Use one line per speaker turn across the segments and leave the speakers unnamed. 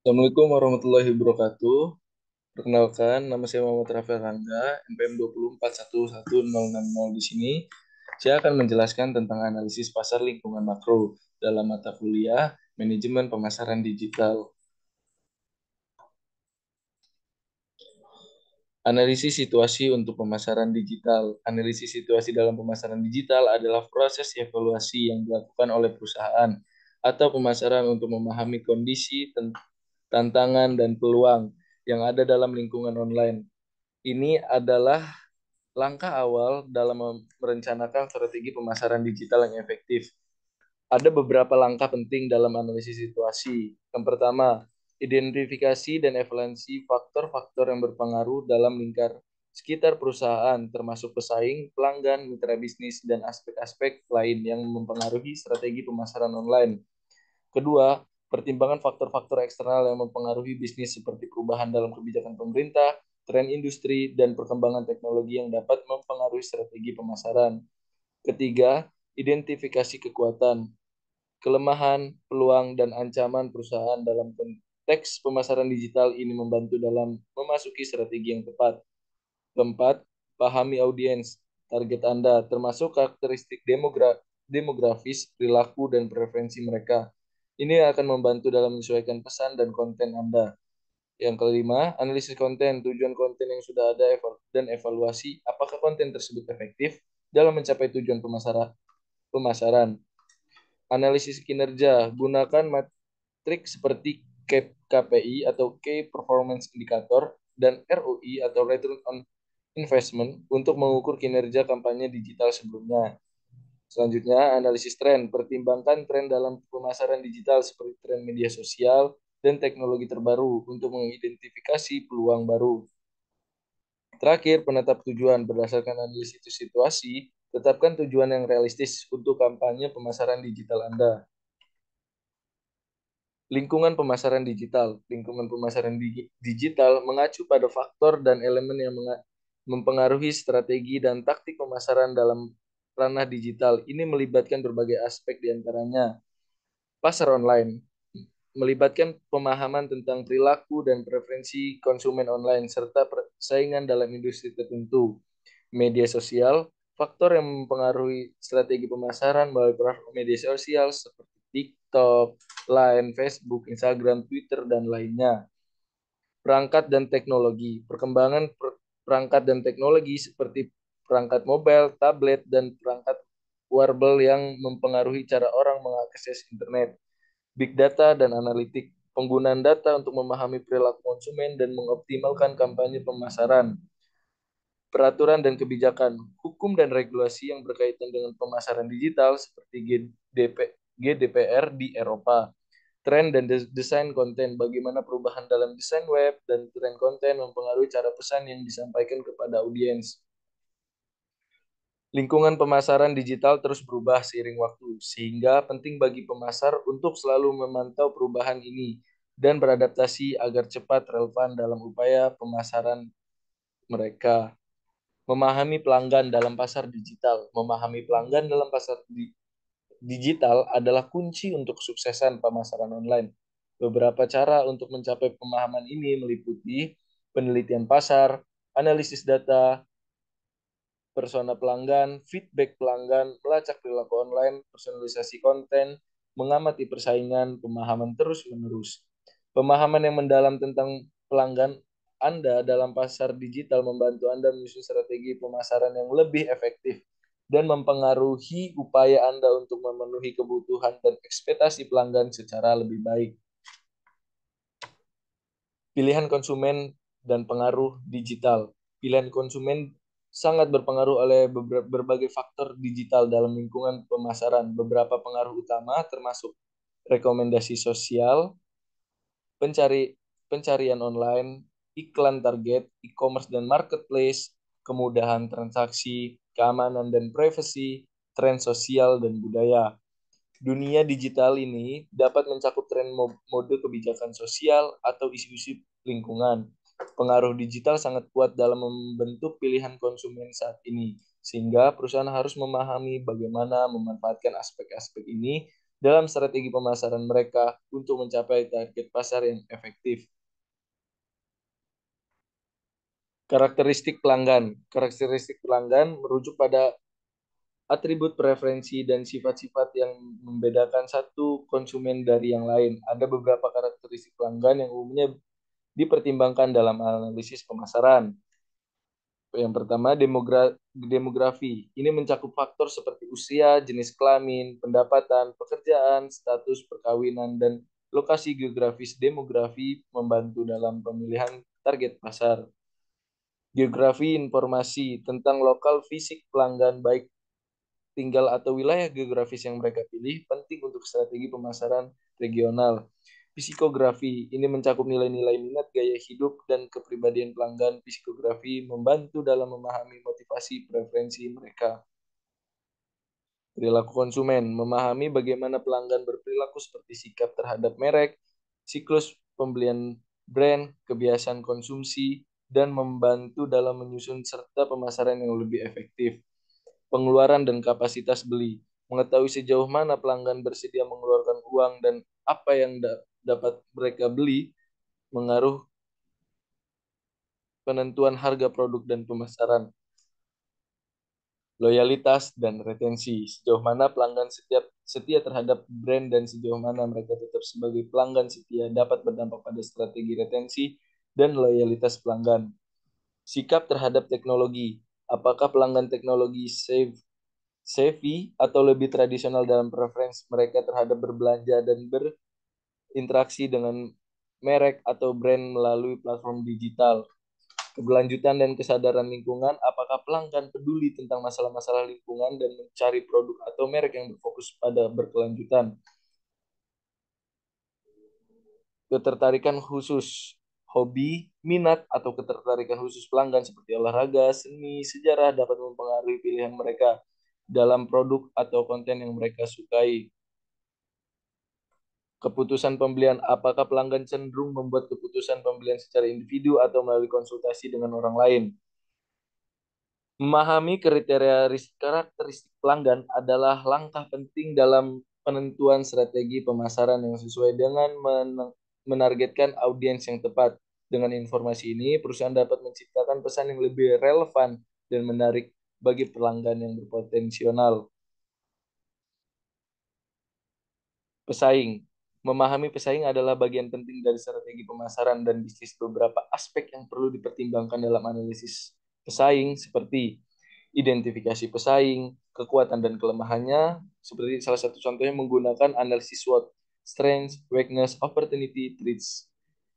Assalamualaikum warahmatullahi wabarakatuh. Perkenalkan, nama saya Muhammad Rafael Rangga, NPM 20411100 di sini. Saya akan menjelaskan tentang analisis pasar lingkungan makro dalam mata kuliah Manajemen Pemasaran Digital. Analisis situasi untuk pemasaran digital. Analisis situasi dalam pemasaran digital adalah proses evaluasi yang dilakukan oleh perusahaan atau pemasaran untuk memahami kondisi, tantangan, dan peluang yang ada dalam lingkungan online. Ini adalah langkah awal dalam merencanakan strategi pemasaran digital yang efektif. Ada beberapa langkah penting dalam analisis situasi. Yang pertama, identifikasi dan evaluasi faktor-faktor yang berpengaruh dalam lingkar sekitar perusahaan, termasuk pesaing, pelanggan, mitra bisnis, dan aspek-aspek lain yang mempengaruhi strategi pemasaran online. Kedua, pertimbangan faktor-faktor eksternal yang mempengaruhi bisnis seperti perubahan dalam kebijakan pemerintah, tren industri, dan perkembangan teknologi yang dapat mempengaruhi strategi pemasaran. Ketiga, identifikasi kekuatan, kelemahan, peluang, dan ancaman perusahaan dalam konteks pemasaran digital ini membantu dalam memasuki strategi yang tepat. Keempat, pahami audiens target Anda, termasuk karakteristik demografis, perilaku, dan preferensi mereka. Ini akan membantu dalam menyesuaikan pesan dan konten Anda. Yang kelima, analisis konten, tujuan konten yang sudah ada dan evaluasi apakah konten tersebut efektif dalam mencapai tujuan pemasaran. Analisis kinerja, gunakan matrik seperti KPI atau Key Performance Indicator dan ROI atau Return on Investment untuk mengukur kinerja kampanye digital sebelumnya. Selanjutnya, analisis tren. Pertimbangkan tren dalam pemasaran digital seperti tren media sosial dan teknologi terbaru untuk mengidentifikasi peluang baru. Terakhir, penetap tujuan. Berdasarkan analisis situasi, tetapkan tujuan yang realistis untuk kampanye pemasaran digital Anda. Lingkungan pemasaran digital. Lingkungan pemasaran digital mengacu pada faktor dan elemen yang mempengaruhi strategi dan taktik pemasaran dalam ranah digital. Ini melibatkan berbagai aspek diantaranya pasar online, melibatkan pemahaman tentang perilaku dan preferensi konsumen online, serta persaingan dalam industri tertentu. Media sosial, faktor yang mempengaruhi strategi pemasaran melalui platform media sosial seperti TikTok, Line, Facebook, Instagram, Twitter, dan lainnya. Perangkat dan teknologi, perkembangan perangkat dan teknologi seperti perangkat mobile, tablet, dan perangkat wearable yang mempengaruhi cara orang mengakses internet. Big data dan analitik, penggunaan data untuk memahami perilaku konsumen dan mengoptimalkan kampanye pemasaran. Peraturan dan kebijakan, hukum dan regulasi yang berkaitan dengan pemasaran digital seperti GDPR di Eropa. Tren dan desain konten, bagaimana perubahan dalam desain web dan tren konten mempengaruhi cara pesan yang disampaikan kepada audiens. Lingkungan pemasaran digital terus berubah seiring waktu, sehingga penting bagi pemasar untuk selalu memantau perubahan ini dan beradaptasi agar cepat relevan dalam upaya pemasaran mereka. Memahami pelanggan dalam pasar digital. Memahami pelanggan dalam pasar digital adalah kunci untuk kesuksesan pemasaran online. Beberapa cara untuk mencapai pemahaman ini meliputi penelitian pasar, analisis data, persona pelanggan, feedback pelanggan, melacak perilaku online, personalisasi konten, mengamati persaingan, pemahaman terus-menerus. Pemahaman yang mendalam tentang pelanggan Anda dalam pasar digital membantu Anda menyusun strategi pemasaran yang lebih efektif dan mempengaruhi upaya Anda untuk memenuhi kebutuhan dan ekspektasi pelanggan secara lebih baik. Pilihan konsumen dan pengaruh digital. Pilihan konsumen sangat berpengaruh oleh berbagai faktor digital dalam lingkungan pemasaran. Beberapa pengaruh utama termasuk rekomendasi sosial, pencarian online, iklan target, e-commerce dan marketplace, kemudahan transaksi, keamanan dan privasi, tren sosial dan budaya. Dunia digital ini dapat mencakup tren mode kebijakan sosial atau isu-isu lingkungan. Pengaruh digital sangat kuat dalam membentuk pilihan konsumen saat ini, sehingga perusahaan harus memahami bagaimana memanfaatkan aspek-aspek ini dalam strategi pemasaran mereka untuk mencapai target pasar yang efektif. Karakteristik pelanggan. Karakteristik pelanggan merujuk pada atribut preferensi dan sifat-sifat yang membedakan satu konsumen dari yang lain. Ada beberapa karakteristik pelanggan yang umumnya dipertimbangkan dalam analisis pemasaran. Yang pertama, demografi. Ini mencakup faktor seperti usia, jenis kelamin, pendapatan, pekerjaan, status perkawinan, dan lokasi geografis. Demografi membantu dalam pemilihan target pasar. Geografi informasi tentang lokal fisik pelanggan, baik tinggal atau wilayah geografis yang mereka pilih, penting untuk strategi pemasaran regional. Psikografi ini mencakup nilai-nilai minat, gaya hidup, dan kepribadian pelanggan. Psikografi membantu dalam memahami motivasi preferensi mereka. Perilaku konsumen memahami bagaimana pelanggan berperilaku seperti sikap terhadap merek, siklus pembelian brand, kebiasaan konsumsi, dan membantu dalam menyusun serta pemasaran yang lebih efektif. Pengeluaran dan kapasitas beli. Mengetahui sejauh mana pelanggan bersedia mengeluarkan uang dan apa yang dapat mereka beli mengaruh penentuan harga produk dan pemasaran. Loyalitas dan retensi. Sejauh mana pelanggan setia terhadap brand dan sejauh mana mereka tetap sebagai pelanggan setia dapat berdampak pada strategi retensi dan loyalitas pelanggan. Sikap terhadap teknologi. Apakah pelanggan teknologi savvy atau lebih tradisional dalam preferensi mereka terhadap berbelanja dan berinteraksi dengan merek atau brand melalui platform digital. Keberlanjutan dan kesadaran lingkungan, apakah pelanggan peduli tentang masalah-masalah lingkungan dan mencari produk atau merek yang berfokus pada berkelanjutan. Ketertarikan khusus, hobi, minat, atau ketertarikan khusus pelanggan seperti olahraga, seni, sejarah dapat mempengaruhi pilihan mereka dalam produk atau konten yang mereka sukai. Keputusan pembelian, apakah pelanggan cenderung membuat keputusan pembelian secara individu atau melalui konsultasi dengan orang lain. Memahami karakteristik pelanggan adalah langkah penting dalam penentuan strategi pemasaran yang sesuai dengan menargetkan audiens yang tepat. Dengan informasi ini, perusahaan dapat menciptakan pesan yang lebih relevan dan menarik bagi pelanggan yang berpotensial. Pesaing. Memahami pesaing adalah bagian penting dari strategi pemasaran dan bisnis. Beberapa aspek yang perlu dipertimbangkan dalam analisis pesaing seperti identifikasi pesaing, kekuatan dan kelemahannya, seperti salah satu contohnya menggunakan analisis SWOT, strengths, weakness, opportunity, threats,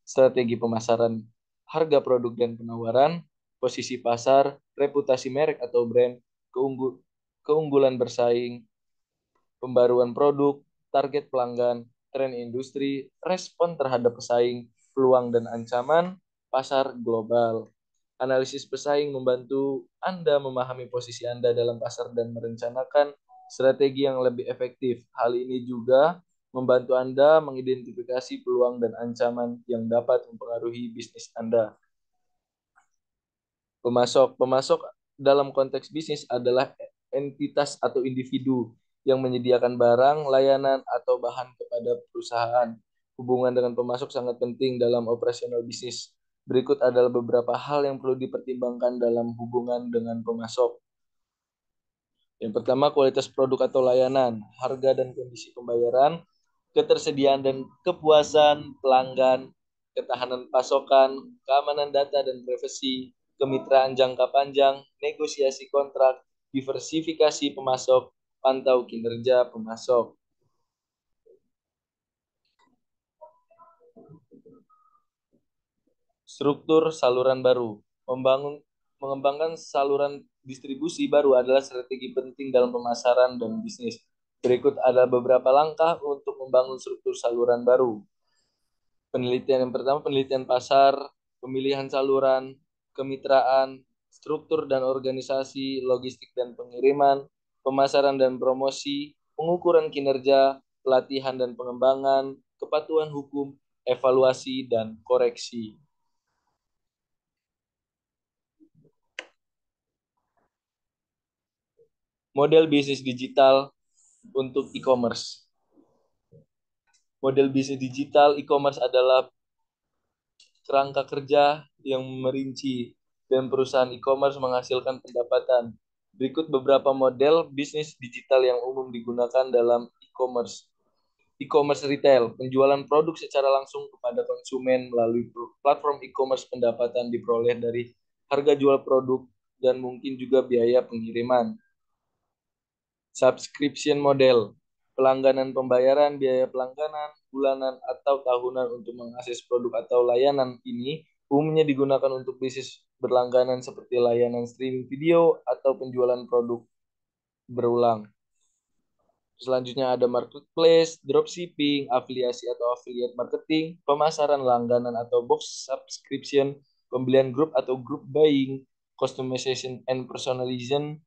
strategi pemasaran, harga produk dan penawaran, posisi pasar, reputasi merek atau brand, keunggulan bersaing, pembaruan produk, target pelanggan, tren industri, respon terhadap pesaing, peluang dan ancaman, pasar global. Analisis pesaing membantu Anda memahami posisi Anda dalam pasar dan merencanakan strategi yang lebih efektif. Hal ini juga membantu Anda mengidentifikasi peluang dan ancaman yang dapat mempengaruhi bisnis Anda. Pemasok. Pemasok dalam konteks bisnis adalah entitas atau individu yang menyediakan barang, layanan, atau bahan kepada perusahaan. Hubungan dengan pemasok sangat penting dalam operasional bisnis. Berikut adalah beberapa hal yang perlu dipertimbangkan dalam hubungan dengan pemasok. Yang pertama, kualitas produk atau layanan, harga dan kondisi pembayaran, ketersediaan dan kepuasan pelanggan, ketahanan pasokan, keamanan data dan privasi, kemitraan jangka panjang, negosiasi kontrak, diversifikasi pemasok, pantau kinerja pemasok. Struktur saluran baru. Mengembangkan saluran distribusi baru adalah strategi penting dalam pemasaran dan bisnis. Berikut ada beberapa langkah untuk membangun struktur saluran baru. Penelitian yang pertama, penelitian pasar, pemilihan saluran, kemitraan, struktur dan organisasi, logistik dan pengiriman, pemasaran dan promosi, pengukuran kinerja, pelatihan dan pengembangan, kepatuhan hukum, evaluasi, dan koreksi. Model bisnis digital untuk e-commerce. Model bisnis digital e-commerce adalah kerangka kerja yang merinci dan perusahaan e-commerce menghasilkan pendapatan. Berikut beberapa model bisnis digital yang umum digunakan dalam e-commerce. E-commerce retail, penjualan produk secara langsung kepada konsumen melalui platform e-commerce. Pendapatan diperoleh dari harga jual produk dan mungkin juga biaya pengiriman. Subscription model, pelangganan pembayaran, biaya pelangganan, bulanan, atau tahunan untuk mengakses produk atau layanan ini umumnya digunakan untuk bisnis berlangganan seperti layanan streaming video atau penjualan produk berulang. Selanjutnya ada marketplace, dropshipping, afiliasi atau affiliate marketing, pemasaran langganan atau box subscription, pembelian grup atau group buying, customization and personalization,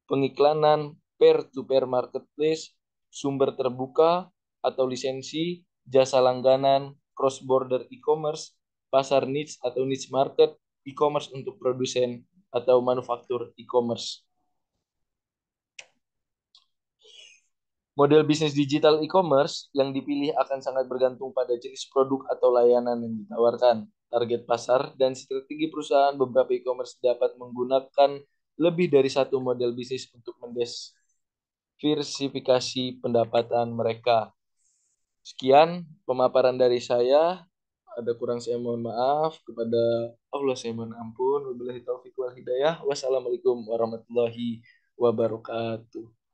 pengiklanan, peer-to-peer marketplace, sumber terbuka atau lisensi, jasa langganan, cross-border e-commerce, pasar niche atau niche market, e-commerce untuk produsen atau manufaktur e-commerce. Model bisnis digital e-commerce yang dipilih akan sangat bergantung pada jenis produk atau layanan yang ditawarkan, target pasar, dan strategi perusahaan. Beberapa e-commerce dapat menggunakan lebih dari satu model bisnis untuk mendiversifikasi pendapatan mereka. Sekian pemaparan dari saya. Ada kurang saya mohon maaf. Kepada Allah saya mohon ampun. Wabillahi taufiq wal hidayah. Wassalamualaikum warahmatullahi wabarakatuh.